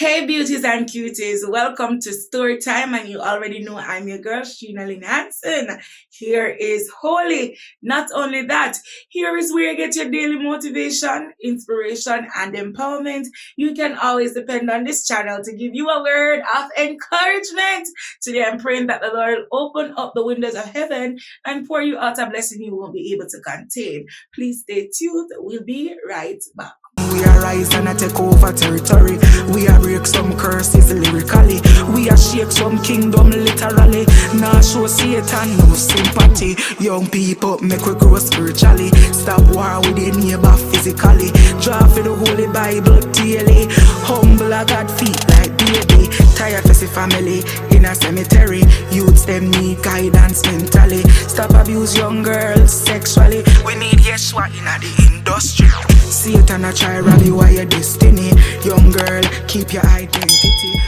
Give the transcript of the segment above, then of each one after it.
Hey, beauties and cuties, welcome to Story Time. And you already know I'm your girl, Sheena Lynn Hanson. Here is Holy. Not only that, here is where you get your daily motivation, inspiration, and empowerment. You can always depend on this channel to give you a word of encouragement. Today, I'm praying that the Lord will open up the windows of heaven and pour you out a blessing you won't be able to contain. Please stay tuned. We'll be right back. We arise and I take over territory. We a break some curses lyrically. We a shake some kingdom literally. Nah show Satan no sympathy. Young people make we grow spiritually. Stop war with the neighbor physically. Draw for the Holy Bible daily. Humble a God feet like baby. Tired to see family in a cemetery. Youths them need guidance mentally. Stop abuse young girls sexually. We need Yeshua in the industry. Satan a try rob you of your destiny. Young girl, keep your identity.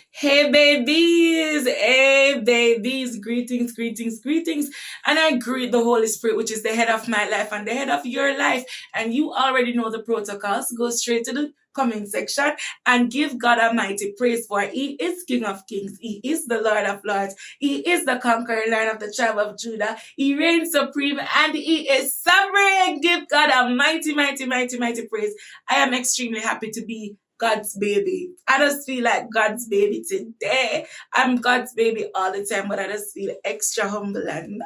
Hey babies, greetings. And I greet the Holy Spirit, which is the head of my life and the head of your life. And you already know the protocols. Go straight to the comment section and give God Almighty praise, for He is King of Kings. He is the Lord of Lords. He is the conquering Lion of the tribe of Judah. He reigns supreme and He is sovereign. Give God a mighty praise. I am extremely happy to be God's baby. I just feel like God's baby today. I'm God's baby all the time, but I just feel extra humble and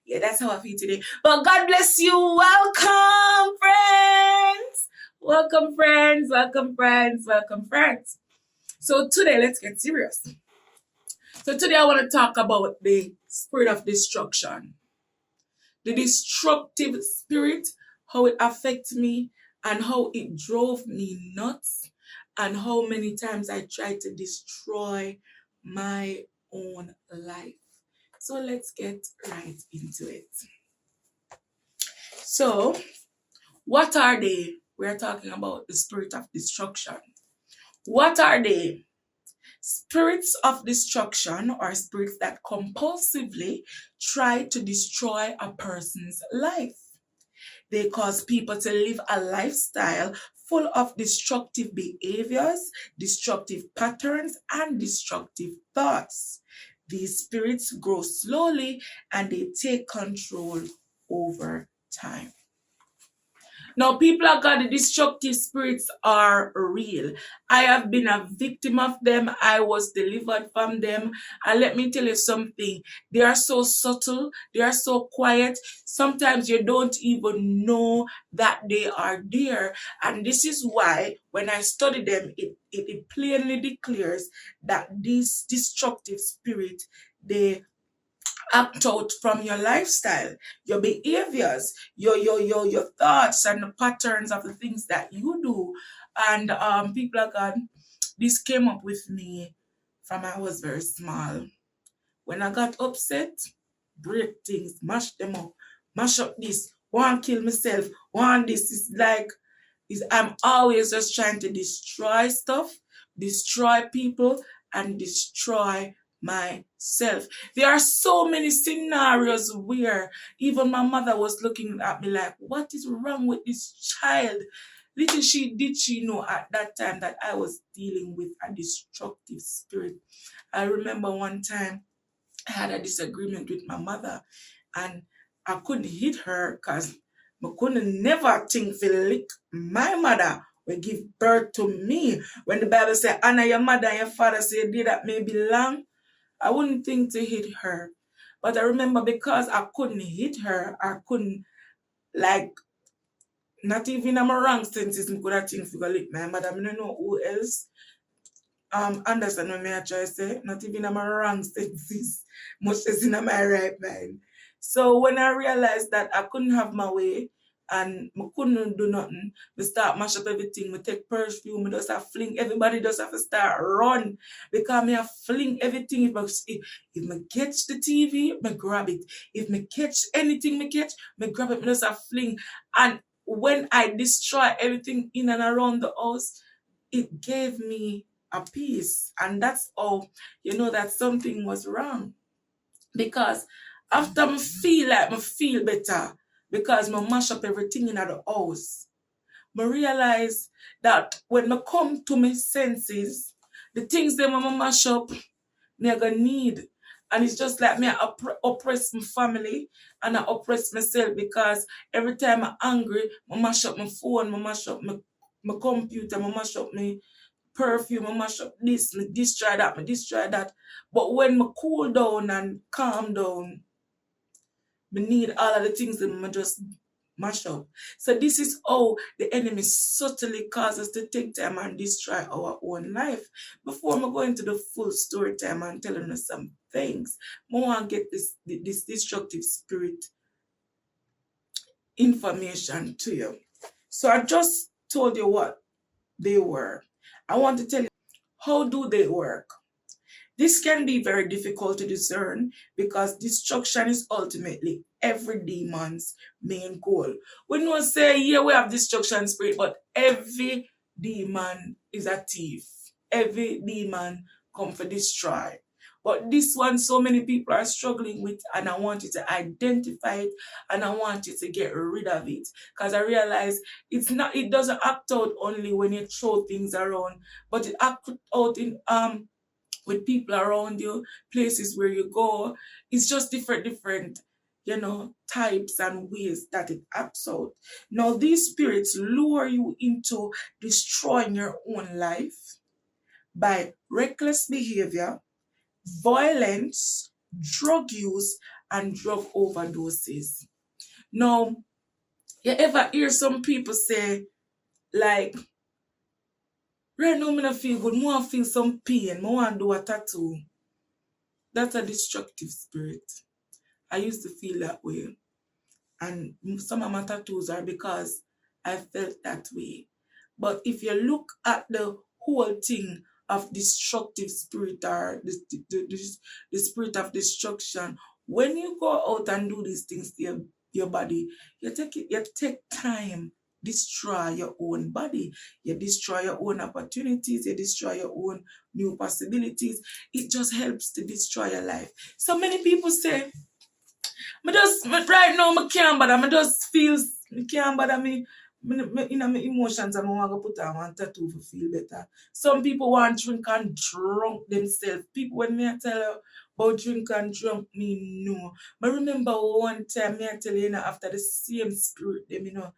yeah, that's how I feel today. But God bless you. Welcome, friends. Welcome, friends. So today, let's get serious. So today I want to talk about the spirit of destruction. The destructive spirit, how it affects me, and how it drove me nuts, and how many times I tried to destroy my own life. So let's get right into it. So, what are they? We're talking about the spirit of destruction. What are they? Spirits of destruction are spirits that compulsively try to destroy a person's life. They cause people to live a lifestyle full of destructive behaviors, destructive patterns, and destructive thoughts. These spirits grow slowly and they take control over time. Now, people of God, the destructive spirits are real. I have been a victim of them. I was delivered from them. And let me tell you something. They are so subtle. They are so quiet. Sometimes you don't even know that they are there. And this is why when I study them, it plainly declares that these destructive spirits, they act out from your lifestyle, your behaviors, your thoughts and the patterns of the things that you do. And people of God, this came up with me from I was very small. When I got upset, break things, mash them up, mash up this, want to kill myself, want this. It's like I'm always just trying to destroy stuff, destroy people, and destroy myself. There are so many scenarios where even my mother was looking at me like, what is wrong with this child? Little did she know at that time that I was dealing with a destructive spirit. I remember one time I had a disagreement with my mother and I couldn't hit her because I couldn't never think to lick my mother will give birth to me. When the Bible says, honor your mother and your father, say a day that may be long, I wouldn't think to hit her. But I remember because I couldn't hit her, I couldn't, like, not even in my wrong senses, I could have think to go lick my mother. I don't know who else understand what I try to say. Not even in my wrong senses, much as in my right mind. So when I realized that I couldn't have my way and I couldn't do nothing, I start mash up everything. I take perfume, I just have fling, everybody just have to start run. Because I have fling everything. If I catch the TV, I grab it. If I catch anything I grab it, I just have fling. And when I destroy everything in and around the house, it gave me a peace. And that's all you know that something was wrong. Because after I feel better, because I mash up everything in the house, I realize that when I come to my senses, the things that my mash up, me gonna need. And it's just like me, I oppress my family and I oppress myself because every time I'm angry, I mash up my phone, I mash up my computer, I mash up my perfume, I mash up this, me destroy that, me destroy that. But when I cool down and calm down, we need all of the things that we just mash up. So this is how the enemy subtly causes us to take time and destroy our own life. Before I go into the full story time and telling us some things, I want to get this destructive spirit information to you. So I just told you what they were. I want to tell you, how do they work? This can be very difficult to discern because destruction is ultimately every demon's main goal. We don't say, yeah, we have destruction spirit, but every demon is a thief. Every demon come for destroy. But this one, so many people are struggling with, and I want you to identify it, and I want you to get rid of it. Because I realize it doesn't act out only when you throw things around, but it acts out in with people around you, places where you go. It's just different, types and ways that it acts out. Now, these spirits lure you into destroying your own life by reckless behavior, violence, drug use, and drug overdoses. Now, you ever hear some people say, like, right now, I don't feel good. I want to feel some pain. I want to do a tattoo. That's a destructive spirit. I used to feel that way. And some of my tattoos are because I felt that way. But if you look at the whole thing of destructive spirit or the spirit of destruction, when you go out and do these things to your body, you take time, destroy your own body, you destroy your own opportunities, you destroy your own new possibilities. It just helps to destroy your life. So many people say, right now, I can't bother. I can't bother me. My emotions and I want to put on one tattoo to feel better. Some people want drink and drunk themselves. People, when me I tell you about drink and drunk, me no. But remember one time me I tell you, after the same spirit, them,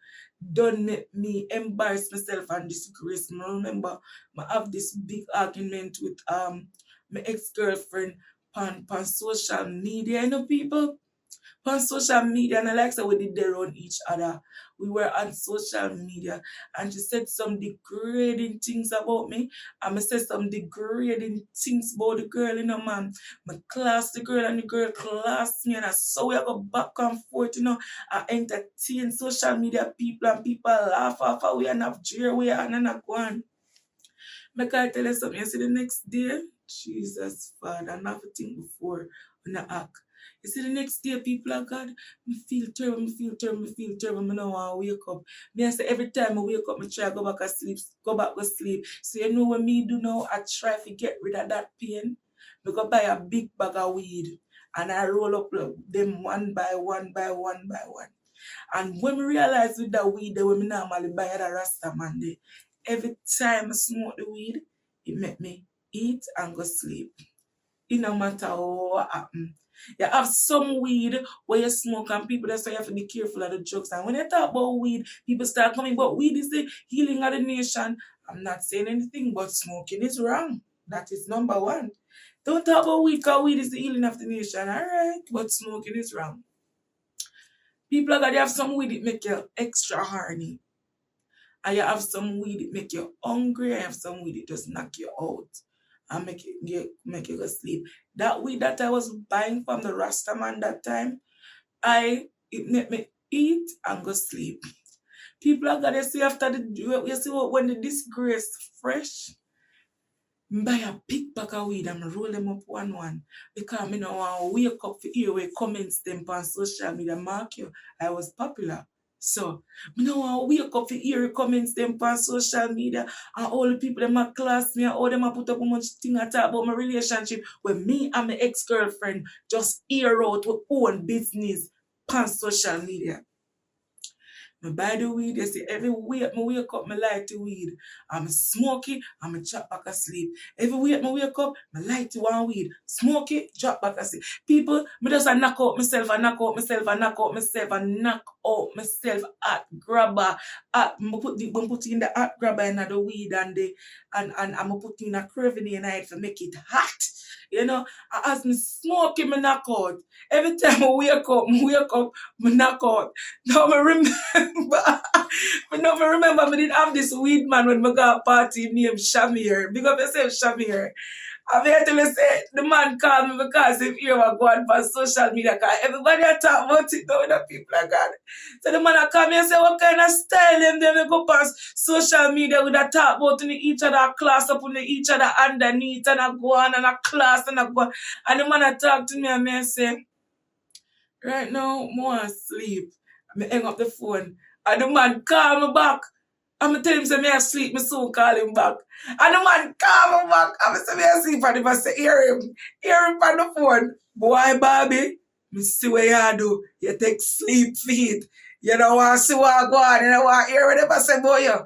done make me embarrass myself and disgrace me. I remember I have this big argument with my ex-girlfriend on social media, people. On social media, and I like that we did their on each other. We were on social media, and she said some degrading things about me. And I said some degrading things about the girl, man. I class the girl, and the girl class me, and I saw we go back and forth, I entertain social media people, and people laugh off of we and have jeer we and not go on. I can tell you something. You see the next day, Jesus, Father, I never think before when I act. You see the next day, people of God, I feel terrible, I feel don't want to wake up. I say every time I wake up, I try to go back to sleep. So you know what me do now? I try to get rid of that pain. I go buy a big bag of weed and I roll up them one by one. And when we realize with the weed that we normally buy at a Rasta man day, every time I smoke the weed, it make me eat and go sleep. It no matter what happen. You have some weed where you smoke and people that's why you have to be careful of the drugs. And when you talk about weed, people start coming, but weed is the healing of the nation. I'm not saying anything, but smoking is wrong. That is number one. Don't talk about weed because weed is the healing of the nation, alright? But smoking is wrong. People are gonna have some weed that make you extra horny. And you have some weed that make you hungry, and you have some weed that just knock you out and make you go sleep. That weed that I was buying from the Rasta man that time, it made me eat and go sleep. People are gonna see after when the disgrace fresh, buy a big bag of weed and roll them up one because I don't want to wake up for hear where comments them on social media mark you. I was popular. So, I don't want to wake up for hear comments them on social media and all the people in my class me and all them put up a much thing I talk about my relationship with me and my ex-girlfriend just hear out our own business on social media. Me buy the weed, you see, every week me wake up, me light the weed. I'm smoke it, and me drop back asleep. Every week me wake up, me light one weed, smoke it, drop back asleep. People, me just a knock out myself, and knock out myself, and knock out myself, and knock out myself at grabber. Me put in the hot grabber in the weed and I'm put in a craving in it to make it hot. You know, as me smoking, me knock out. Every time I wake up, me knock out. Now me remember, me remember me didn't have this weed man when me got a party named Shamir. Big up yourself, Shamir. I'm here to say the man called me because if you were going for social media, because everybody talk about it now with the people like that. So the man called me and say, what kind of style them they go past social media with a talk about in each other class up on each other underneath and I go on and a class and I go on. And the man talk to me and me say, right now, I want to sleep. I hang up the phone. And the man call me back. I'm tell him say me asleep, me soon call him back. And the man call me back. I'm say me asleep and I say hear him on the phone. Boy Bobby, me see what you do. You take sleep feed. You don't want to see what go on. You don't want to hear what they say about you.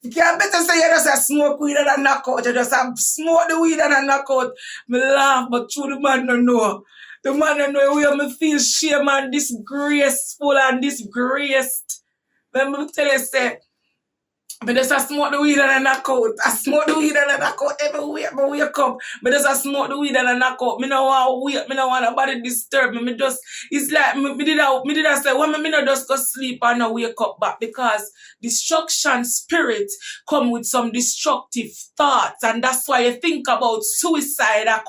You can't better say you just smoke weed and a knock out. You just smoke the weed and a knock out. Me laugh, but true the man don't know. The man don't know where me feel shame and disgraceful and disgraced. Let me tell you, say, but just I smoke the weed and I knock out. I smoke the weed and I knock out every week. I wake up. But just I smoke the weed and I knock out. Me no want to wake. Me no want nobody disturb me. Me just, it's like, me did I say, when me no just go sleep and I wake up back because destruction spirit come with some destructive thoughts. And that's why you think about suicide, and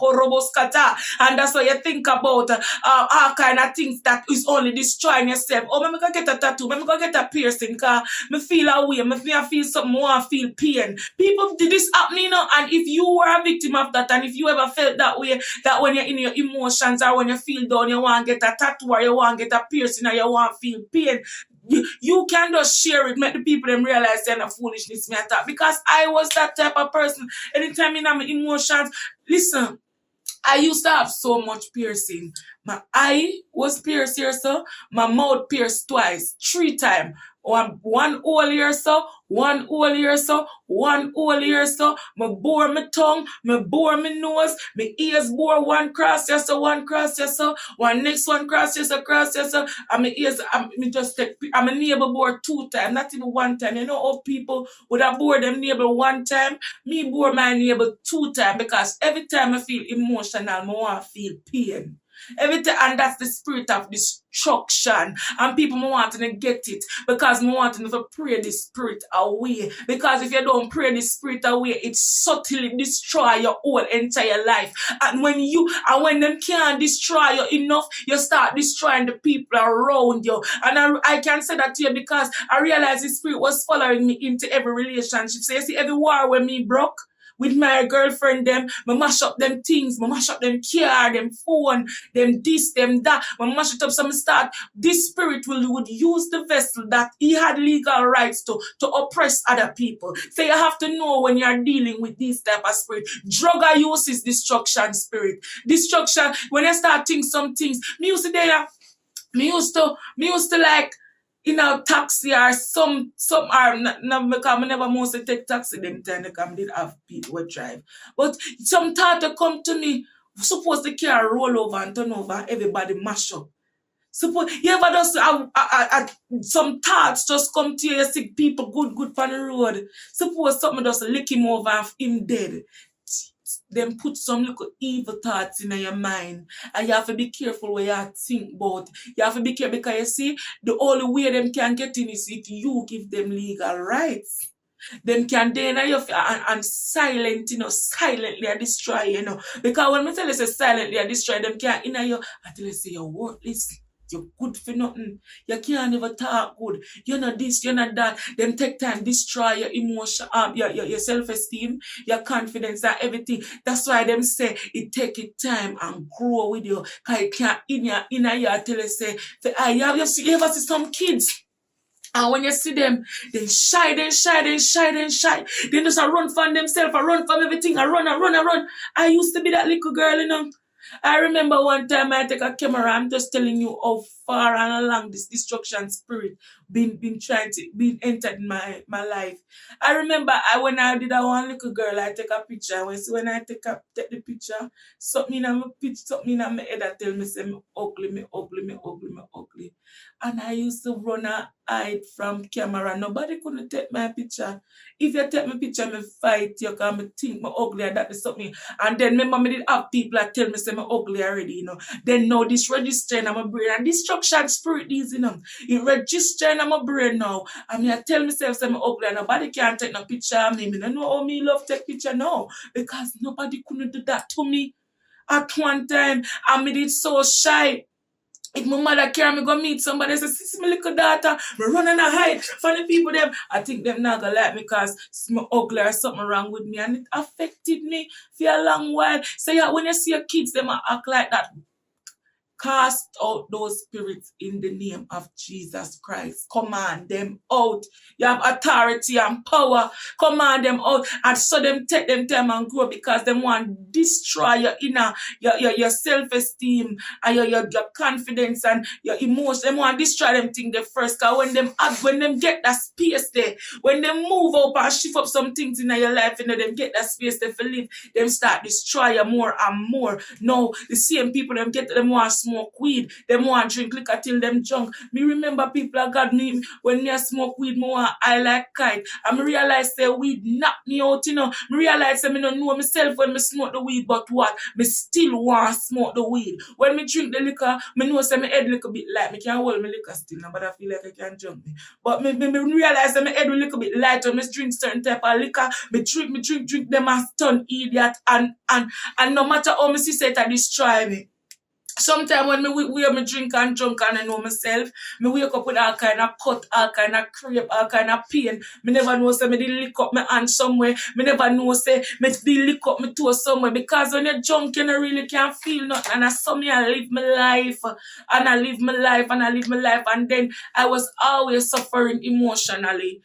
that's why you think about all kind of things that is only destroying yourself. Oh, me go get a tattoo. Me go get a piercing because me feel away. Me feel something more, I feel pain. People did this happening, you know, and if you were a victim of that, and if you ever felt that way, that when you're in your emotions or when you feel down, you want to get a tattoo or you want to get a piercing or you want to feel pain, you can just share it, make the people them realize they're not foolishness me attack. Because I was that type of person. Anytime in my emotions, listen, I used to have so much piercing. My eye was pierced here, so my mouth pierced twice, 3 times. One hole here, so one hole here, so one hole here, so me bore my tongue, me bore my nose, my ears bore one cross here, so one cross here, so one next one cross here, so and my ears, me just take, and my neighbor bore 2 times, not even 1 time. You know how people would have bore them neighbor 1 time? Me bore my neighbor 2 times because every time I feel emotional, I want to feel pain. Everything, and that's the spirit of destruction. And people wanting to get it because me wanting to pray the spirit away. Because if you don't pray the spirit away, it subtly destroy your whole entire life. And when them can't destroy you enough, you start destroying the people around you. And I can say that to you because I realized the spirit was following me into every relationship. So you see, every war when me broke with my girlfriend, me mash up them things, me mash up them car, them phone, them this, them that, me mash it up, so me start, this spirit would use the vessel that he had legal rights to oppress other people. So you have to know when you're dealing with this type of spirit. Drug use is destruction spirit. Destruction, when you start thinking some things, me used to like, you know, taxi or some are not because I never mostly take taxi them time because I did have people who drive. But some thought to come to me, suppose the car roll over and turn over, everybody mash up. Suppose you ever just some thoughts just come to you, you see people good on the road. Suppose something just lick him over and him dead. Then put some little evil thoughts in your mind. And you have to be careful what you think about. You have to be careful because you see, the only way them can get in is if you give them legal rights. Them can deny you and silently destroy you. Because when I tell you say silently destroy, them can't in you until you say you're worthless. You're good for nothing. You can't never talk good. You're not this, you're not that. Them take time, destroy your emotion, your self-esteem, your confidence and everything. That's why them say it take it time and grow with you. Because it can't in your tell you say, you ever see some kids? And when you see them, they shy. They just run from themselves, run from everything, run. I used to be that little girl, I remember one time I take a camera, I'm just telling you how far and along this destruction spirit been trying to been entered my life. I remember when I did that one little girl, I take a picture. When I take the picture, something in my pitch, something in my head that tell me say me ugly, me ugly, me ugly, me ugly. And I used to run and hide from camera. Nobody couldn't take my picture. If you take my picture, me fight you because me think me ugly and that is something. And then remember me did have people that tell me say me ugly already, you know. Then now this registering in my brain and destruction spirit is, you know. It registering in my brain now. And I tell myself say me ugly and nobody can take no picture of me. Me don't know how me love take picture now. Because nobody couldn't do that to me at one time. And me did so shy. If my mother carry me go meet somebody, say, "Sis, my little daughter, me run and I hide from the people them." I think them not gonna like me because I'm ugly or something wrong with me, and it affected me for a long while. So yeah, when you see your kids, them a act like that. Cast out those spirits in the name of Jesus Christ. Command them out. You have authority and power. Command them out. And so them take them time and grow because them want to destroy your inner, your self-esteem and your confidence and your emotion. Them want to destroy them things the first. Because when them get that space there, when they move up and shift up some things in your life, you know, them get that space there for live, them start destroy you more and more. Now, the same people them get them want smoke weed, them want drink liquor till them drunk. Me remember people of God me when me smoke weed, me want I like kite. And me realize say weed knock me out, you know. Me realize say me don't know myself when me smoke the weed, but what? Me still want smoke the weed. When me drink the liquor, me know say my head little bit light. Me can't hold my liquor still now, but I feel like I can jump me. But me realize that my head a little bit light when me drink certain type of liquor. Me drink them as turn idiot and no matter how me see say it destroy me. Sometimes when me drink and drunk and I know myself, me wake up with all kind of cut, all kind of crape, all kind of pain. Me never know say me did lick up my hand somewhere. Me never know say me did lick up my toe somewhere. Because when you're drunk, you don't really can't feel nothing. And I saw me I live my life. And I live my life and I live my life. And then I was always suffering emotionally.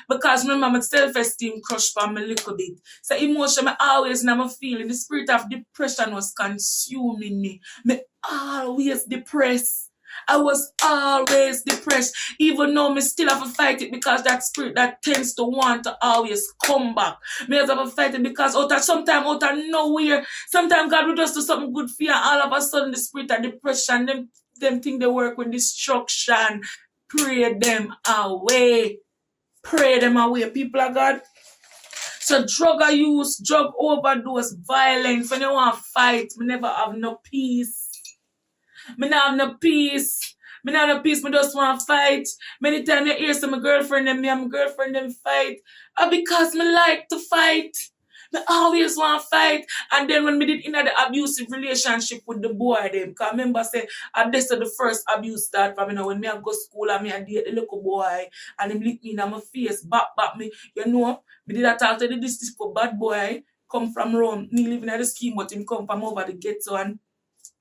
Because remember my self-esteem crushed for me a little bit. So emotion, I always never feeling. The spirit of depression was consuming me. Me always depressed. I was always depressed. Even though me still have to fight it because that spirit that tends to want to always come back. Me have to fight it because sometimes out of nowhere, sometimes God will just do something good for you and all of a sudden the spirit of depression, them think they work with destruction. Pray them away. Pray them away, people of God. So drug abuse, drug overdose, violence, when you want to fight, me never have no peace. Me not have no peace. Me not have no peace, me just want to fight. Many times you hear some girlfriend and me and my girlfriend them fight. Because me like to fight. Me always want to fight. And then when me did in the abusive relationship with the boy them, because I remember say, this is the first abuse start from me now. When me I go school and me I date the little boy and him lick me in my face, back me, you know, me did that talk to this bad boy, come from Rome, me living at the scheme, but him come from over the ghetto and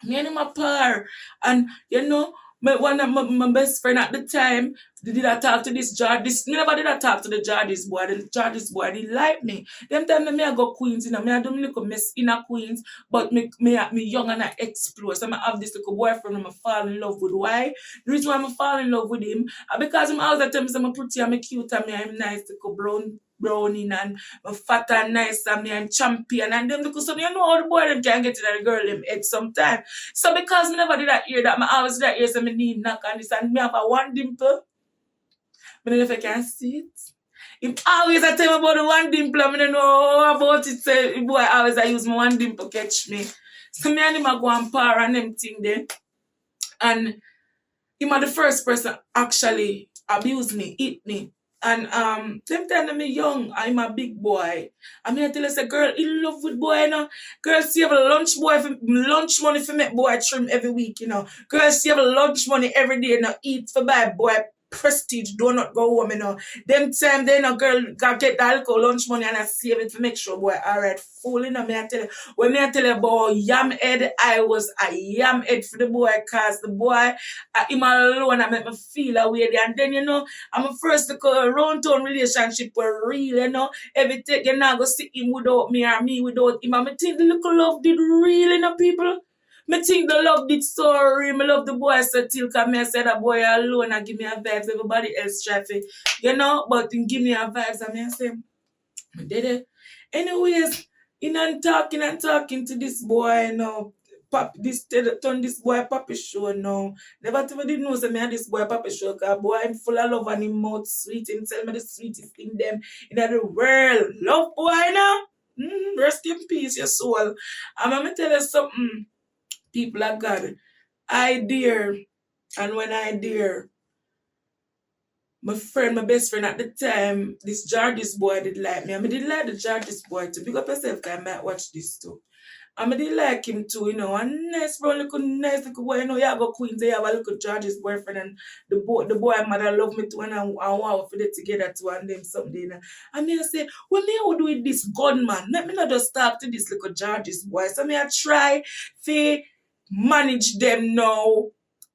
me and him a par. And you know, one of my best friend at the time, did I talk to this Jardis? Me never did I talk to the Jardis boy. The Jardis boy, they like me. Them time me I go Queens, you know, me I do little mess in a Queens, but me young and I explore. So I have this little boyfriend and I fall in love with. Why? The reason why I fall in love with him, because him always tell me I'm pretty and I'm cute and I'm nice, little browning and I'm fat and nice and I'm champion and them because you know how the boy them can get to the girl them head sometimes. So because me never did that ear that, I always did that ear so me need knock on this and me have a one dimple. I don't know if I can see it. If always I tell me about the one dimple, I don't know about it. So boy always I use my one dimple catch me. So me and him I go and par and them thing there. And him are the first person actually abuse me, hit me. And them time me young, I'm a big boy. I mean I tell us a girl in love with boy, you know. Girl save a lunch money for make boy trim every week, you know. Girl save a lunch money every day, you know, eat for buy boy prestige, do not go home, you know. Them time then a girl got get that little lunch money and I save it to make sure boy alright full, you know. Me I tell you, when me I tell you about yam head, I was a yam head for the boy cause the boy him alone I make me feel away there. And then you know I'm a first round town relationship where real, you know, everything you not go see him without me or me without him. And I think the little love did real, you know, people. Me think the love did so real. Me love the boy so till cause me I said that boy alone and give me a vibes. Everybody else try to, but him give me a vibes and me I say, me did it. Anyways, and talking to this boy now. Turn this boy puppy show now. Never did know say me had this boy puppy show cause boy I'm full of love and him mouth sweet. Him tell me the sweetest thing them in the world. Love boy now. Rest in peace, your soul. I'm gonna tell you something, people of God. I dare, and when I dare, my best friend at the time, this Jardis boy did like me. I did like the Jardis boy too. Pick up yourself, cause I might watch this too. I did like him too, and nice bro, nice little boy, you have a Queens, they have a little Jardis boyfriend, and the boy and mother love me too, and I want for them together too, and them someday. And me I say, well, me I would do with this gunman. Let me not just talk to this little Jardis boy. So me I try to manage them now.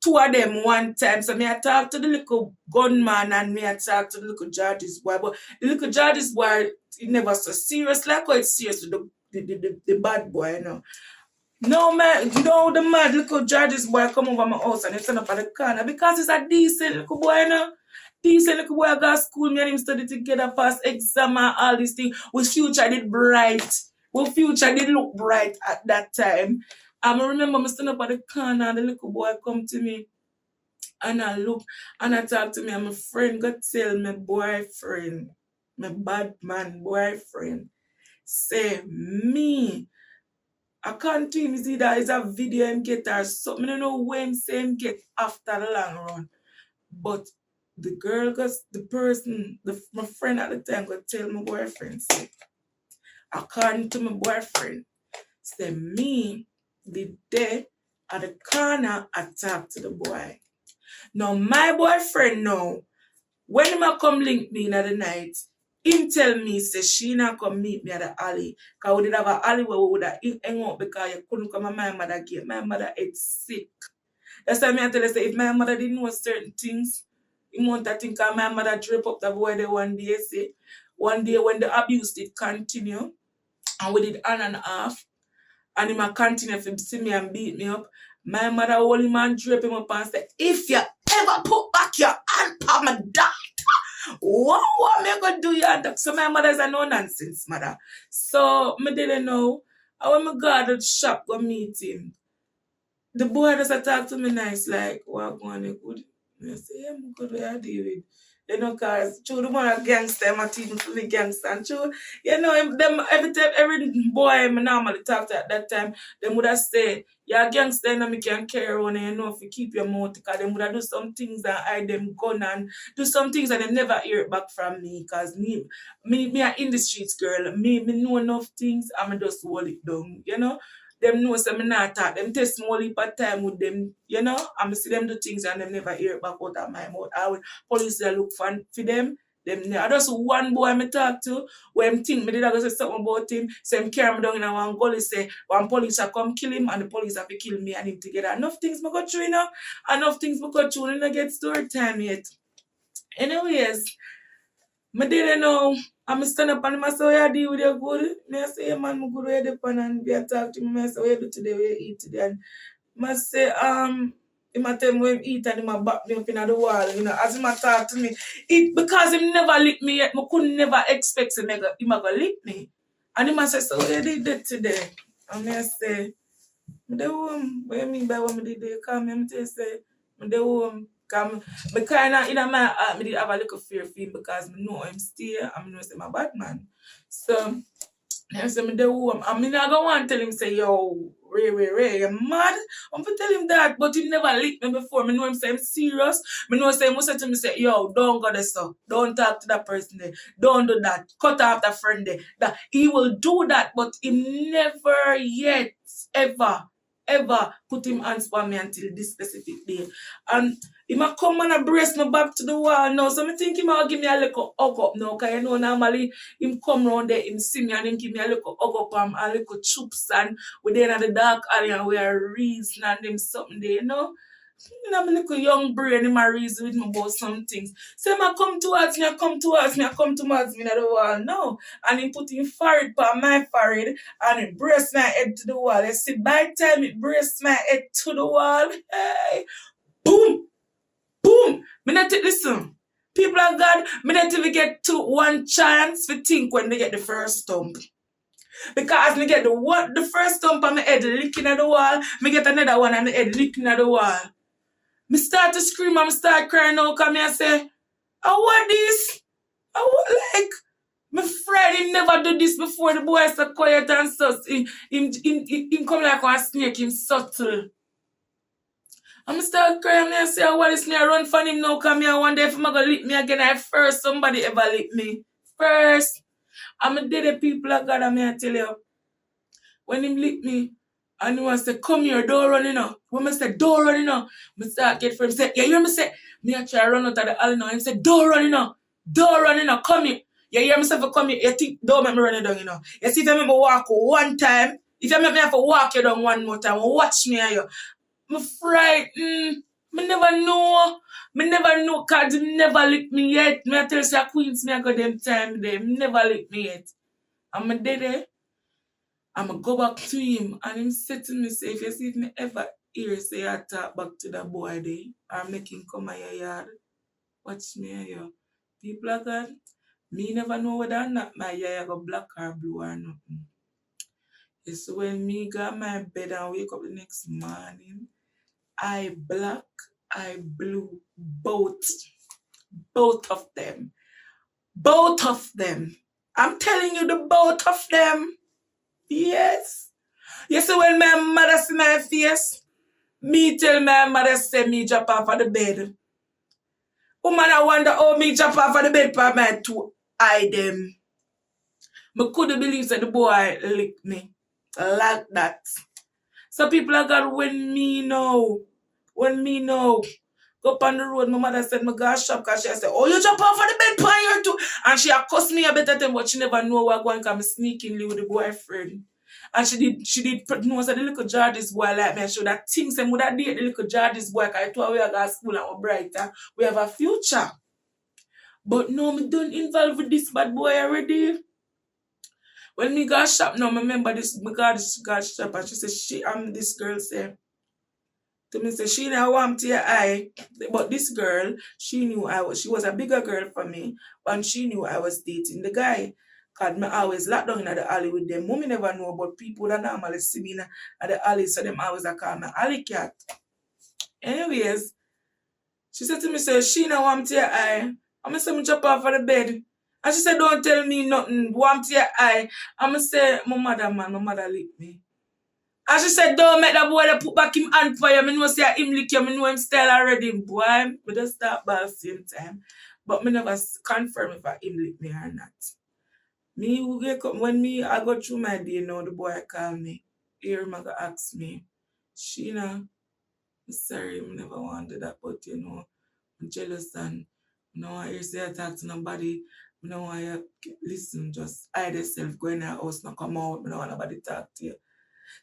Two of them one time. So me I talk to the little gunman and me I talk to the little Jardis boy. But the little Jardis boy, he never so serious. Like how it's serious with the bad boy, No man, the mad little Jardis boy come over my house and he stand up at the corner because he's a decent little boy, Decent little boy got school, me and him study together, pass exam and all these things. With future did bright. With future did look bright at that time. I remember me stand up at the corner and the little boy come to me and I look and I talk to me and my friend got tell my boyfriend, my bad man boyfriend, say me. I can't tell him see that is a video him get or something. I don't know when him say him get after the long run. But the girl goes, my friend at the time got tell my boyfriend, say, according to my boyfriend, say me, the day at the corner, I talk to the boy. Now my boyfriend now, when him come link me in the night, him tell me, say she not come meet me at the alley. Cause we did have an alley where we would have hang out because you couldn't come at my mother gate. My mother is sick. That's why I tell you, say, if my mother didn't know certain things, you want to think my mother drape up the boy there one day, say, one day when the abuse did continue, and we did on and off, and he might continue to see me and beat me up, my mother hold him and drape him up and say, if you ever put back your hand on my daughter, what am I going to do you? So my mother is a no nonsense mother. So I didn't know. And when I go to the shop go meet him, the boy just talk to me nice, like, what going on, good? I say, yeah, I'm good, what I deal with. Cause true, the man a gangster, I'm a team for me gangster. And true, them every boy I normally talk to at that time, them would have say, you're a gangster, me can carry on and if you keep your mouth, because them would have do some things and hide them gun and do some things and them never hear it back from me. Cause me are in the streets, girl. Me know enough things, I'm just hold it down, Them know say me not talk. Them take small heap of time with them, I'm see them do things and them never hear it back out of my mouth. I will police they look for them. I just one boy me talk to, when him think me did I go say something about him, so him carry me down in a one gully, say one police a come kill him and the police have to kill me and him together. Enough things me go through, Enough things me go through and I get story time yet. Anyways, I didn't know. I'm stand up and I say, how you deal with your good? I say, yeah, man, I'm good with the pan and we talk to me. I say, what you do today, what you eat today? And I say, he might tell me when he eat and he might back me up in the wall, as he might talk to me. Because he never lick me yet, I could never expect him to lick me. And he might say, so what you did today? And I say, I did home. What you mean by what I did? You call me and say, I did home. I kind of, in my heart, I did have a little fear for him because I know him still, and I know he's my bad man. So, I say, I'm not going to want to tell him, say, yo, Ray, you're mad? I'm going to tell him that, but he never licked me before. I know him say I'm serious. I know he must say to me, say, yo, don't go there, so. Don't talk to that person there. Don't do that. Cut off that friend there. That he will do that, but he never yet, ever put him hands on me until this specific day. And he might come and brace me back to the wall now. So I think he might give me a little hug up now. Because normally him come round there, him see me and him give me a little hug up and a little chups and we there in the dark alley and we are reason and them something there, You know, my little young brain, him a reason with me about some things. Say, I come towards me, I come towards me, I come towards me at the wall. No. And he put him forehead on my forehead and he brace my head to the wall. You see, by the time it brace my head to the wall, hey, boom, boom. Me not listen. People of God, me not even get to one chance to think when they get the first stump. Because me get the first stump on my head licking at the wall, me get another one on the head licking at the wall. Me start to scream and me start crying out because me I say, I want this. I want like my friend, he never do this before. The boy is so quiet and so him come like a snake, him subtle. And I start crying and I say, I want this, me I run from him now because I wonder if I'm going to lick me again. I first somebody ever lick me. First. And I did the people of God and I tell you, when him lick me, and he was say, come here, door running up. When I say, door running up, I start get for him, say, yeah, you hear me say, me I try run out of the alley now. Him say, door running up, come here. You hear me say, come here, you think, don't make me run it down, you know. You see, if you make me walk one time, if you make me have to walk you down one more time, watch me and you. I'm frightened. Me never know, because he never lick me yet. Me I tell you, Queens, me I got them time there. Me never lick me yet. And I did it. I'ma go back to him and him said to me, say, if you see if me ever hear say I talk back to that boy there or make him come to your yard, watch me and you. People of God, me never know whether or not my yard go black or blue or nothing. It's when me got my bed and wake up the next morning, I black, I blue, both of them. Both of them. I'm telling you, the both of them. Yes. You see, when my mother see my face, me tell my mother say me drop off of the bed. Woman, I wonder how me drop off of the bed for my two eye them. I couldn't believe that the boy licked me like that. So people are God, when me know, go up on the road, my mother said, my God shop, because she said, oh, you jump off of the bed, pan here too. And she cussed me a better time, but she never know what going to come sneakingly with the boyfriend. And she did know that the little Jardis boy like me, and show that things and would have date the little Jardis boy, because I told we are going to school and we're brighter. We have a future. But no, me don't involve with this bad boy already. When me got shop now, I remember this, me got shop, and she said, this girl said, to me say she didn't want to your eye, but this girl, she was a bigger girl for me, and she knew I was dating the guy. Cause me always locked down in the alley with them. Mommy never know about people that normally see me in the alley, so them always call me alley cat. Anyways, she said to me, say she didn't want to your eye. I'm say me jump off of the bed. And she said, don't tell me nothing, want to your eye. I'm say, my mother licked me. And she said, don't make that boy put back him hand for you. I know say him lick you, I know him style already. Boy, we just start by the same time. But I never confirm if him lick me or not. Me who wake up, when I go through my day now, the boy call me. Here him go ask me, Sheena, I'm sorry, I never wanted that, but you know, I'm jealous and I don't want to say I talk to nobody. I don't want you listen, just hide yourself, go in the house, not come out, I don't want nobody talk to you.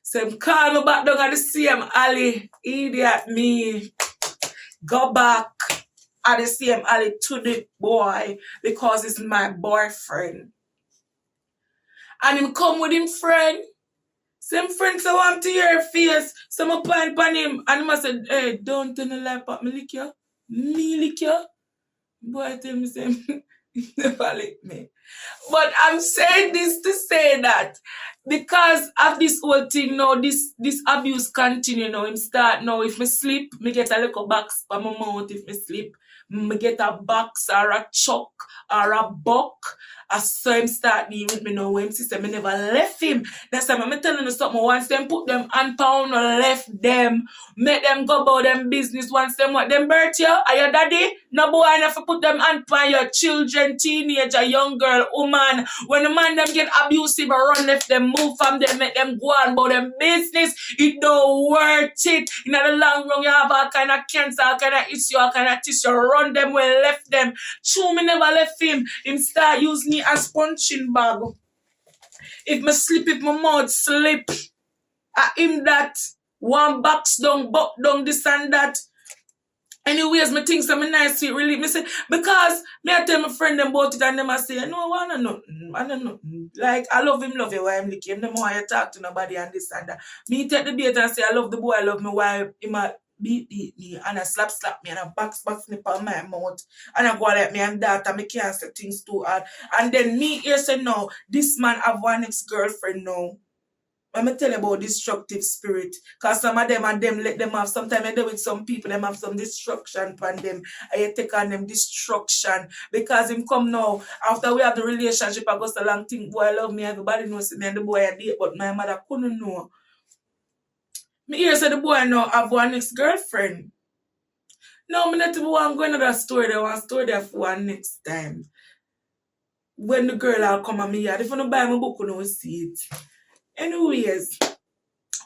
So him call me back down at the same alley. Idiot me. Go back at the same alley to the boy because it's my boyfriend. And him come with him friend. Same friend so want to hear your face. So I point on him and him said, hey, don't turn the light up, me lick you. Me lick you. Boy tell me say he never lick me. But I'm saying this to say that because of this whole thing now, this abuse continue now. Him start now. If me sleep, me get a little box for my mouth. If me sleep, me get a box or a chuck or a buck. So him start dealing with me now. When him sister, me never left him. That's time I'm telling you something. Once them put them hand pound or left them, make them go about them business. Once them what them birth you, are your daddy? No boy enough to put them hand pound your children, teenager, young girl, woman. When the man them get abusive or run left them, move from them, make them go on about them business. It don't worth it. In the long run, you have all kind of cancer, all kind of issue, all kind of tissue. Run them well, left them. True, me never left him. Him start use me as punching bag. If me sleep, if my mouth slip, I him that one box down, buck down, this and that. Anyways, me think some nice sweet relief. Me say, because me I tell my friend them about it and them I say, no, I don't know. I don't know. Like, I love him, why I'm lick him. No more I talk to nobody and this and that. Me take the bait and say, I love the boy, I love me, why him a beat me and I slap me and I box me on my mouth. And I go like me and that and me can't say things too hard. And then me here say, no, this man have one ex-girlfriend now. Let me tell you about destructive spirit. Because some of them and them let them have, sometimes I do with some people, them have some destruction upon them. And you take on them destruction. Because him come now, after we have the relationship, I go so long, think, boy, I love me, everybody knows me and the boy I date, but my mother couldn't know. Me hear say the boy now have one ex-girlfriend. No, me not even want to go into that story. There one story there for one next time. When the girl will come at me yard. If you don't buy my book, you don't see it. Anyways,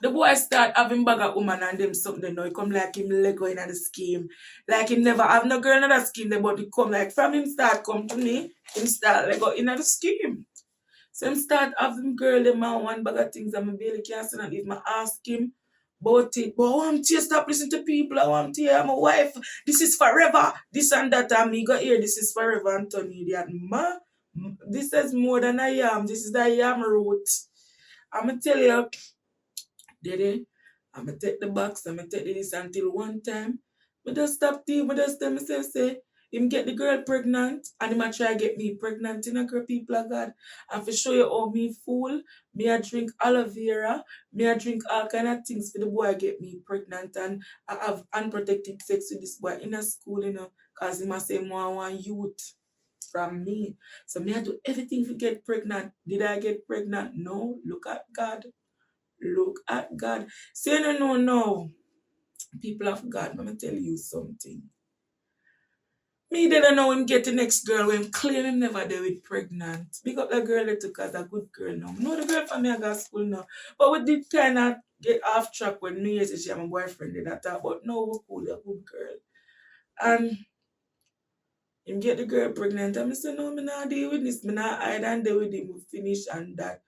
the boy start having bag of woman and them something now. He come like him Lego in the scheme. Like him never have no girl in the scheme, but he come like from him start come to me, him start Lego in the scheme. So him start having girl them and one bag of things and my barely can't say nothing. If I ask him about it, but I want to stop listening to people, I want to hear my wife, this is forever, this and that, and me go here, this is forever, Anthony, that this is more than I am, this is the I am root. I'm going to tell you, Daddy, I'm going to take the box, I'm going to take this until one time. But just stop tea, but just tell myself, say, him get the girl pregnant, and him a try get me pregnant, you know, girl, people of God. And for show you how me fool, me a drink aloe vera, me a drink all kind of things for the boy get me pregnant, and I have unprotected sex with this boy in a school, you know, because he must say more one youth from me. So me I do everything to get pregnant. Did I get pregnant? No. Look at God. Look at God. Say no. People of God, let me tell you something. Me didn't know him get the next girl when him claim him never there with pregnant. Big up the girl that took as a good girl now. No, the girl from me I got school now. But we did kind of get off track when New Year's she and my boyfriend did that. But no, we cool, a good girl. And him get the girl pregnant and I say, no, me not deal with this. Me not hide and deal with him. We finish and that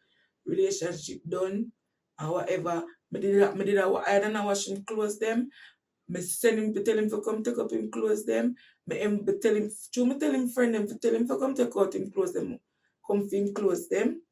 relationship done and whatever. Me did hide and I wash him clothes them. Me send him to tell him to come take up him clothes them. Me tell him friend them to tell him to come take out him clothes them. Come for him clothes them.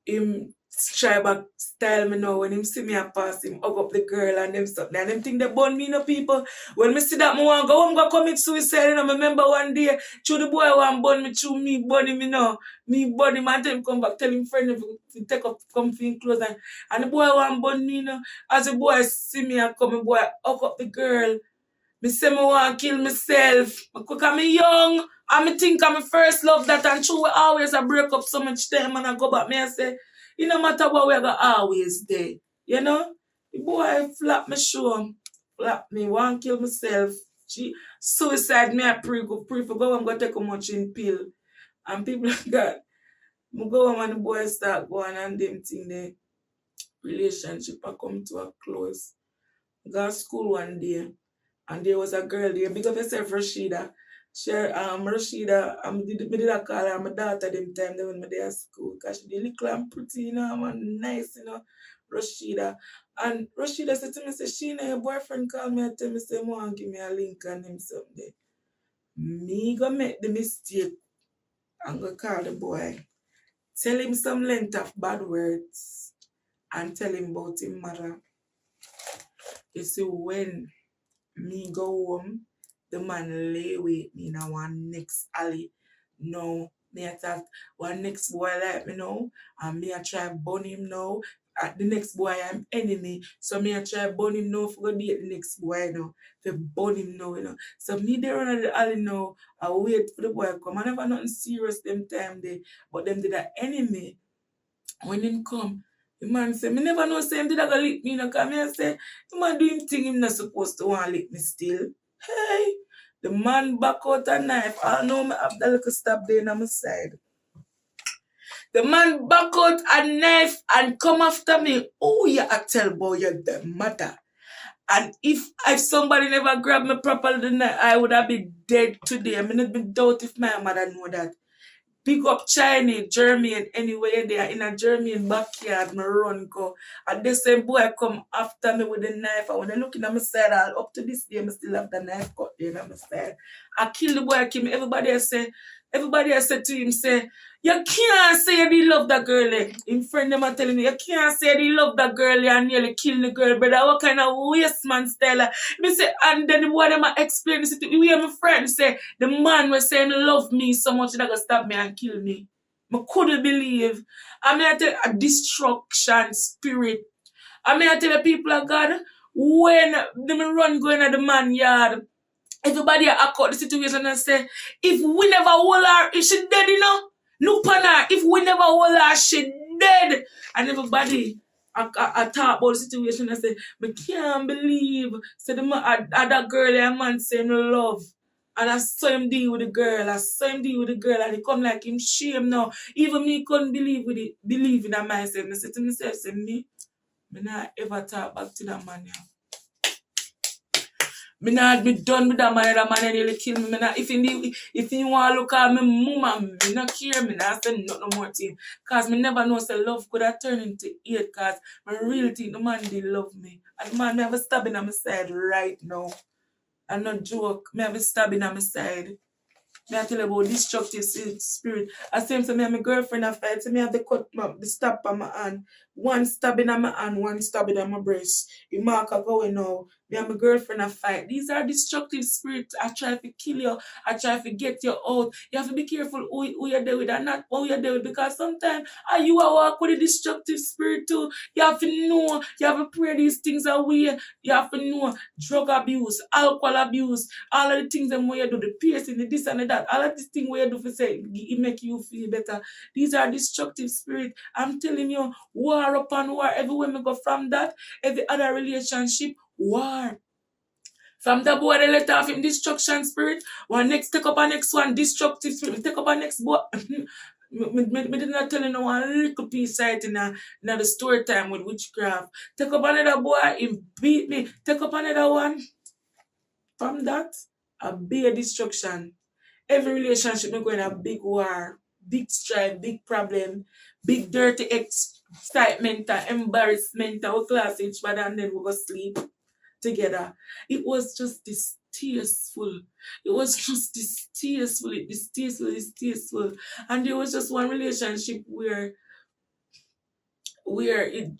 Him try back style me now when him see me I pass him hug up the girl and them stuff. And them think they burn me, people. When me see that me want go home go commit suicide, you know, I remember one day through the boy want burn me through me burn him, you know. Me burn him and tell him come back, tell him friend to take up come for him clothes and the boy want burn me, you know. As the boy see me and come, the boy hug up the girl. Me say me want kill myself. Because me young and me think I'm my first love that and true we always a break up so much time and I go back me and say, it no matter what we are always there. You know? The boy flap me show. Flap me, want kill myself. Suicide me I pray for go and go take a much in pill. And people like that. Me go home and the boy start going and them thing the relationship I come to a close. I got to school one day. And there was a girl there, big of herself, Rashida. Rashida, me did a call her my daughter them time when me there at school. Because she did little and pretty, you know, and nice, you know, Rashida. And Rashida said to me, say, Sheena, your boyfriend called me and tell me, say, want give me a link and him something. Me go make the mistake and go call the boy. Tell him some length of bad words and tell him about his mother. You see, when me go home, the man lay with me in one next alley. No, me attack one next boy like me now, and me I try burn him now. The next boy I'm enemy, so me I try burn him now for go date the next boy now. For burn him now, you know. So me there on the alley now, I wait for the boy come. I never nothing serious them time there, but them did an enemy. When him come, the man say, me never know say him did a go lick me, you know, because me I say, the man do him thing him not supposed to want lick me still. Hey, the man back out a knife. I know me have the little stab there on my side. The man back out a knife and come after me. Oh, yeah, I tell boy, you're the mother. And if somebody never grabbed me properly, then I would have been dead today. I mean, not been doubt if my mother know that. Big up China, German, anyway, they are in a German backyard, me run go. And the same boy come after me with the knife. And when I look in my side, up to this day, I still have the knife cut there in my side. I kill the boy, I kill me. Everybody else said to him, say, you can't say they love that girl. In friend them are telling me, you can't say they love that girl and nearly kill the girl, brother. What kind of waste man style? Me say, and then the boy them a explain this to me. We have my friend say, the man was saying love me so much that gonna stab me and kill me. I couldn't believe. I mean, I tell you, a destruction spirit. I mean, I tell the people of God, when them run going at the man yard, everybody accord the situation and say, if we never hold her, is she dead, you know? Look on her, if we never hold her, she dead. And everybody I talk about the situation and say, I can't believe. So the man, that girl and man saying love. And I saw him deal with the girl. And he come like him shame now. Even me couldn't believe in that myself. I said to myself, say me not ever talk back to that man. Yeah. Me not be done with that man nearly kill me. If you want to look at me mama, me not care, me not say nothing more to him. Cause me never know say love could have turned into hate, cause I really think the man did love me. And the man me have a stabbing on my side right now. I'm not joke, me have a stabbing on my side. Me I tell you about destructive spirit. I say to me and my girlfriend a fight, so me have the stab on my hand. One stabbing on my hand, one stabbing on my breast. The mark are going now. Me and my girlfriend a fight. These are destructive spirits. I try to kill you. I try to get you out. You have to be careful who you're there with and not who you're there with, because sometimes you are walk with a destructive spirit too. You have to know. You have to pray these things away. You have to know drug abuse, alcohol abuse, all of the things that where you do, the piercing, the this and the that, all of these things where you do for say it make you feel better. These are destructive spirits. I'm telling you, war upon war. Everywhere we go from that, every other relationship, war. From the boy they let off him destruction spirit. One next take up a next one, destructive spirit. Take up a next boy. Me did not tell you no one little piece right in the story time with witchcraft. Take up another boy, him beat me. Take up another one. From that, a big destruction. Every relationship we going a big war, big strife, big problem, big dirty excitement, embarrassment, our class each other, and then we go sleep together. It was just distasteful. It was just distasteful. And there was just one relationship where it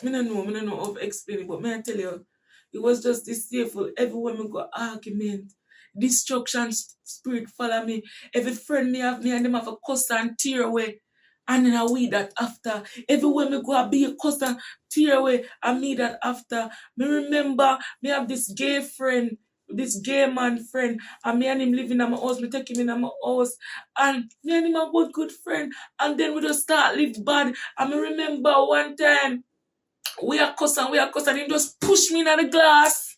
I don't know how to explain it, but may I tell you, it was just distasteful. Everywhere we go argument, destruction spirit follow me. Every friend me have me and them have a cuss and tear away. And then I we that after. Everywhere me go I be a cuss and tear away. And me that after. Me remember me have this gay friend, this gay man friend, and me and him living in my house. Me take him in my house. And me and him a good friend. And then we just start live bad. And me remember one time we are cussing, and he just push me in the glass.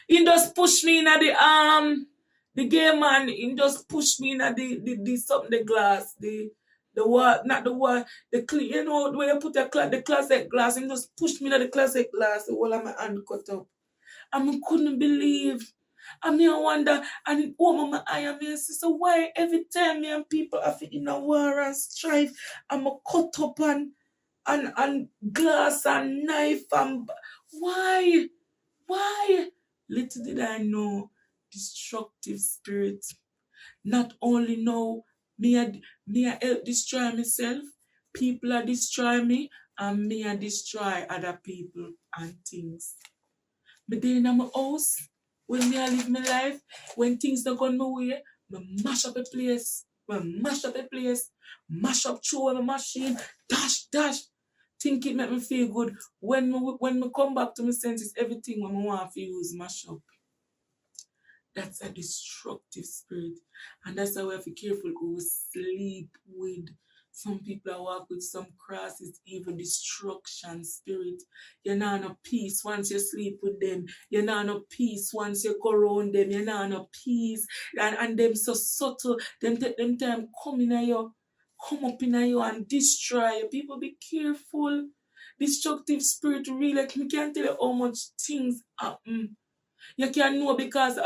He just push me in the gay man, he just push me in the glass, the what, not the what, the clean, you know, when you put the classic glass, he just push me in the classic glass, the whole of my hand cut up. And I couldn't believe. And me I wonder, and it opened my eye, and me I say, so why every time me and people have in a war and strife, I'm a cut up and glass and knife and why? Little did I know, destructive spirit. Not only know me I help destroy myself, people are destroy me, and me I destroy other people and things. But then in my house, when me I live my life, when things don't go my way, me mash up a place. Mash up through my machine, dash. Think it make me feel good. When me come back to my senses, everything when I want to use mash up. That's a destructive spirit. And that's why we have to be careful who we sleep with. Some people are walk with some crosses, evil destruction spirit. You're not no peace once you sleep with them. You're not no peace once you go around them. You're not no peace. And them so subtle. Them take them time come up in you and destroy you. People be careful. Destructive spirit really, like, me can't tell you how much things happen. You can know because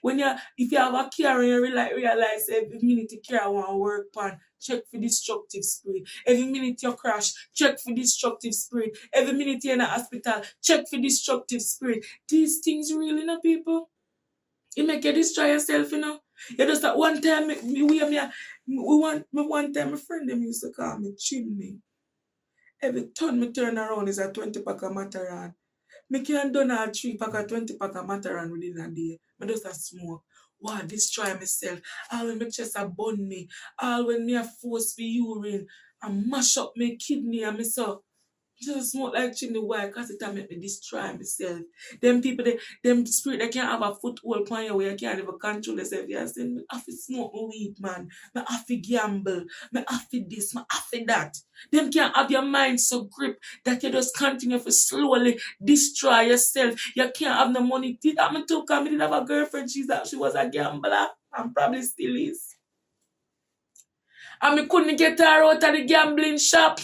when if you have a car and you realize every minute the car want work pan, check for destructive spirit. Every minute you crash, check for destructive spirit. Every minute you're in a hospital, check for destructive spirit. These things really, people. You make you destroy yourself, You just that one time, one time, my friend them used to call me chimney. Every time me turn around is a 20 pack of Mataran. Me can done a 3 pack of 20 pack of Mataran within a day. Me just a smoke. Wow, destroy myself. All when my chest a burn me. All when me a force for urine. And mash up my kidney and me so. Just smoke like chimney. Why? Because it make me destroy myself. Them people, them spirit, they can't have a foothold on you where you can't even control yourself. You say, me have to smoke my weed, man. Me have to gamble. Me have to this. Me have to that. Them can't have your mind so grip that you just continue to slowly destroy yourself. You can't have no money. I'm too because I didn't have a girlfriend. She was a gambler and probably still is. And me couldn't get her out of the gambling shop.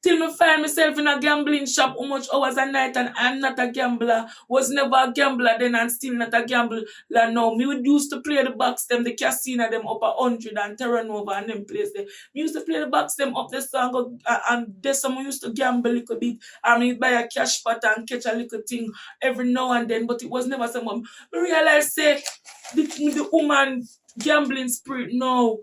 Till me find myself in a gambling shop, how much hours a night, and I'm not a gambler. Was never a gambler then and still not a gambler now. Me would used to play the box them, the casino them up 100 and Terranova and them place there. Me used to play the box them up the song and there's someone used to gamble a little bit. I mean buy a cash pot and catch a little thing every now and then, but it was never someone. I realized say the woman gambling spirit now.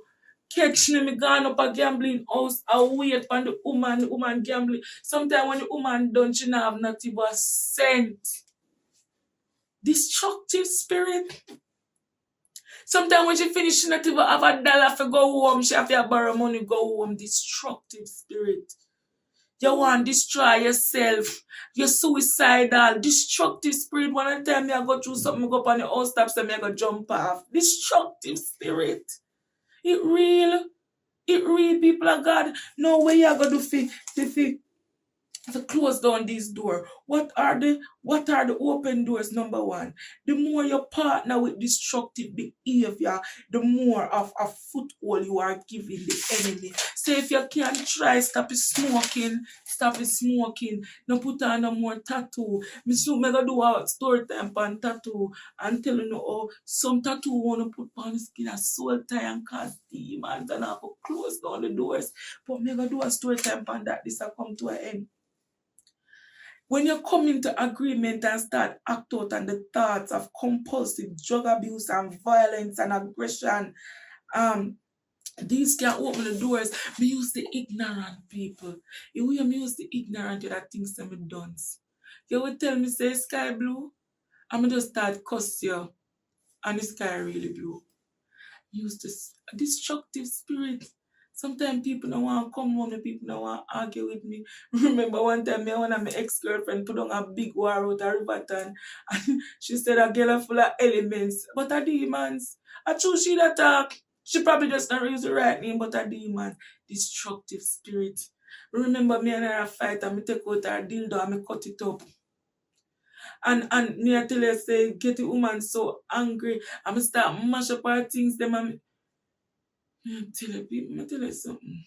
Catch me gone up a gambling house, I wait for the woman gambling. Sometimes when the woman done, she not have not even a cent. Destructive spirit. Sometimes when she finish, she not even have $1 to go home. She have to borrow money, go home. Destructive spirit. You want to destroy yourself. You're suicidal. Destructive spirit. One time I go through something, I go up on the house steps and I go jump off. Destructive spirit. It real, people of God. No way you gonna do to close down this door. What are the open doors? Number one, the more you partner with destructive behavior, the more of a foothold you are giving the enemy. So if you can't try, stop smoking. No put on no more tattoo. Me soon me go do a story time on tattoo and tell you how some tattoo wanna put on the skin a soul tie and cause demons and I have to close down the doors. But me go do a story time on that. This will come to an end. When you come into agreement and start act out on the thoughts of compulsive drug abuse and violence and aggression, these can open the doors. Me use the ignorant people. If we use the ignorant, you that things that me done. You would tell me say sky blue, I'm just start cuss you, and the sky really blue. Use this destructive spirit. Sometimes people don't want to come home, and people don't want to argue with me. Remember one time, one of my ex-girlfriend put on a big war out of Riverton, and she said a girl full of elements, but a demons. I choose she that talk. She probably just not use the right name, but a demon. Destructive spirit. Remember me and her fight, and me take out her dildo and me cut it up. And me I tell her say, get the woman so angry, and me start mash up her things, them and me tell her something.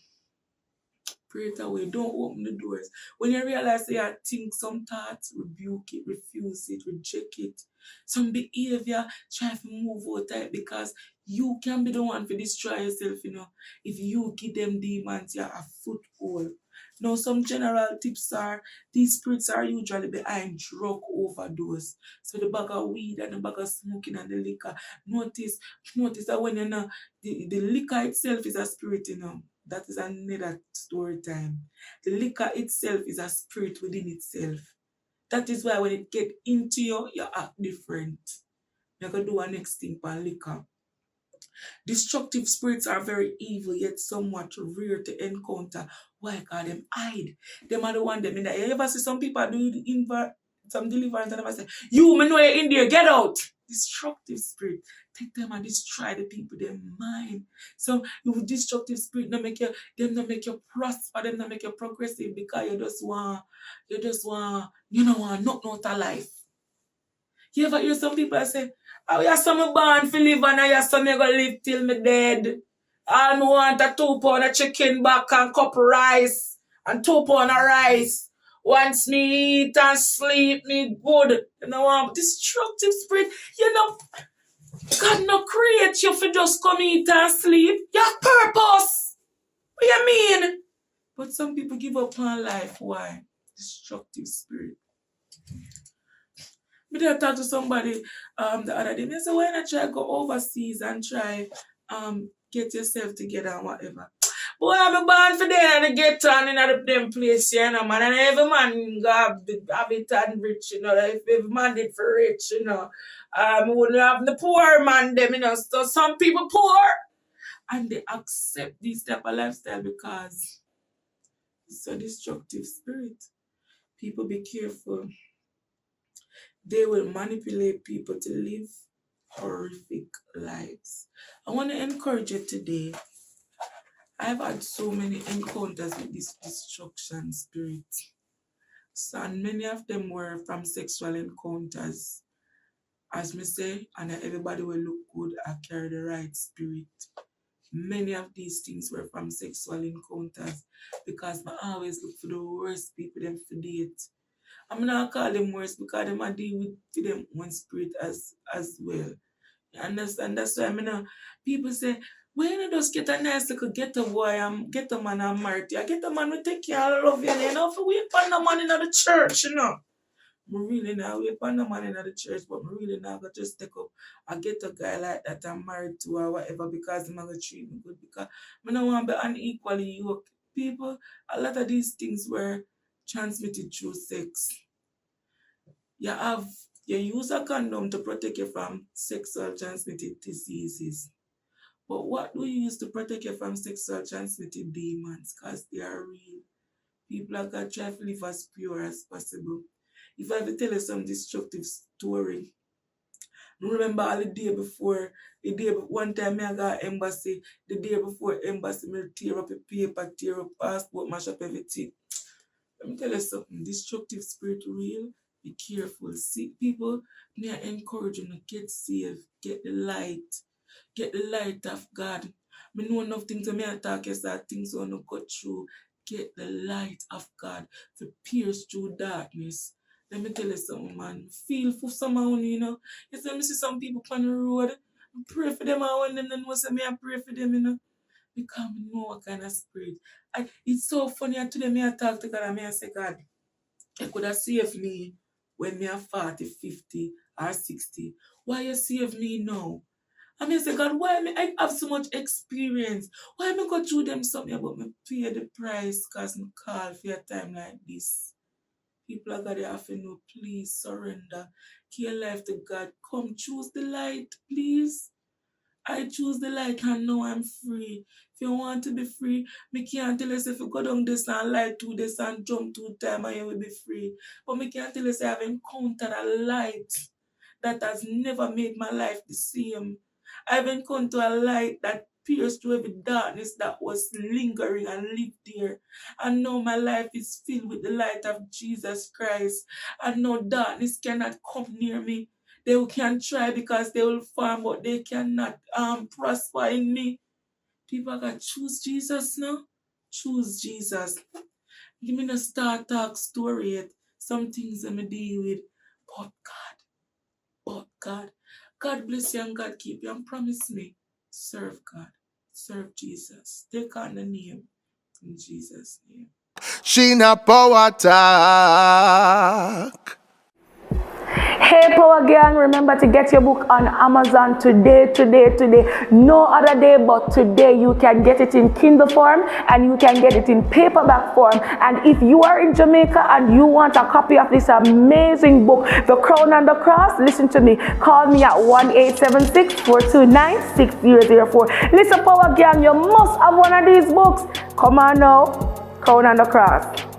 Pray it away. Don't open the doors. When you realize that you think some thoughts, rebuke it, refuse it, reject it. Some behavior, try to move out of it because you can be the one to destroy yourself, If you give them demons, you have a foothold. Now, some general tips are, these spirits are usually behind drug overdose. So the bag of weed and the bag of smoking and the liquor. Notice that when the liquor itself is a spirit, That is another story time. The liquor itself is a spirit within itself. That is why when it get into you act different. You're going to do a next thing for liquor. Destructive spirits are very evil, yet somewhat rare to encounter. Why? Because them hide. Them are the one them in there. You ever see some people do some deliverance and ever say, you, me know you're in there, get out. Destructive spirit. Take them and destroy the people, their mind. So you destructive spirit not make you prosper, them not make you progressive because you just want not out of life. You ever hear some people say, oh, you're some born for live and you're some you gonna live till me dead. All me want a 2 pound of chicken back and cup of rice and 2 pound of rice. Once me eat and sleep, me good. You know, destructive spirit. You know, God no create you for just come eat and sleep. You have purpose. What you mean? But some people give up on life. Why? Destructive spirit. Me did talk to somebody the other day. They said, why not try go overseas and try get yourself together and whatever. Boy, I'm born for there and get on in them place, you know, man. And every man got have it and rich, you know. If every man did for rich, you know. We wouldn't have the poor man them, you know. So some people poor and they accept this type of lifestyle because it's a destructive spirit. People be careful. They will manipulate people to live horrific lives. I want to encourage you today. I've had so many encounters with this destruction spirit. So, and many of them were from sexual encounters. As me say, and everybody will look good and carry the right spirit. Many of these things were from sexual encounters because I always look for the worst people them to date. I'm not call them worse because them are deal with them one spirit as well. You understand? That's why I mean, people say, why you not just get a nice little ghetto boy and get a man and marry you? Get a man who take care of love you, you know, for wait for the man in the church, you know. I really not wait for the man in the church, but I really not gonna just take up and get a guy like that I'm married to or whatever because I'm gonna treat me good because I don't want to be unequally yoked. People, a lot of these things were transmitted through sex. You use a condom to protect you from sexual transmitted diseases. But what do you use to protect you from sexual transmitted demons? Because they are real. People are going to try to live as pure as possible. If I ever tell you some destructive story, remember all the day before, one time I got embassy, the day before embassy, me tear up a paper, tear up passport, mash up everything. Let me tell you something, destructive spirit real. Be careful. See, people, may I encourage you to get saved, get the light of God. I know enough things to me attack you, so things want to go through. Get the light of God to pierce through darkness. Let me tell you something, man. Feel for someone, you know. You see, me see some people on the road. I pray for them, and when them then say me, I pray for them, you know. Because I know what kind of spirit. It's so funny, and today me I talk to God and I say, God, you could have saved me when me are 40, 50, or 60. Why you save me now? I mean, say, God, why I have so much experience? Why am I go through them something about me pay the price because I call for a time like this? People are going to have to know, please surrender. Give your life to God. Come choose the light, please. I choose the light and now I'm free. If you want to be free, me can't tell you if you go down this and light to this and jump 2 times and you will be free. But me can't tell you I have encountered a light that has never made my life the same. I've encountered a light that pierced through every darkness that was lingering and lived there. And now my life is filled with the light of Jesus Christ. And now darkness cannot come near me. They can try because they will farm, but they cannot prosper in me. People are going to choose Jesus now. Choose Jesus. Give me the start talk story yet. Some things I'm deal with. But God. God bless you and God keep you and promise me. Serve God. Serve Jesus. Take on the name. In Jesus' name. She not power talk. Hey Power Gang, remember to get your book on Amazon today. No other day but today. You can get it in Kindle form and you can get it in paperback form. And if you are in Jamaica and you want a copy of this amazing book, The Crown and the Cross, listen to me. Call me at 1-876-429-6004. Listen Power Gang, you must have one of these books. Come on now, Crown and the Cross.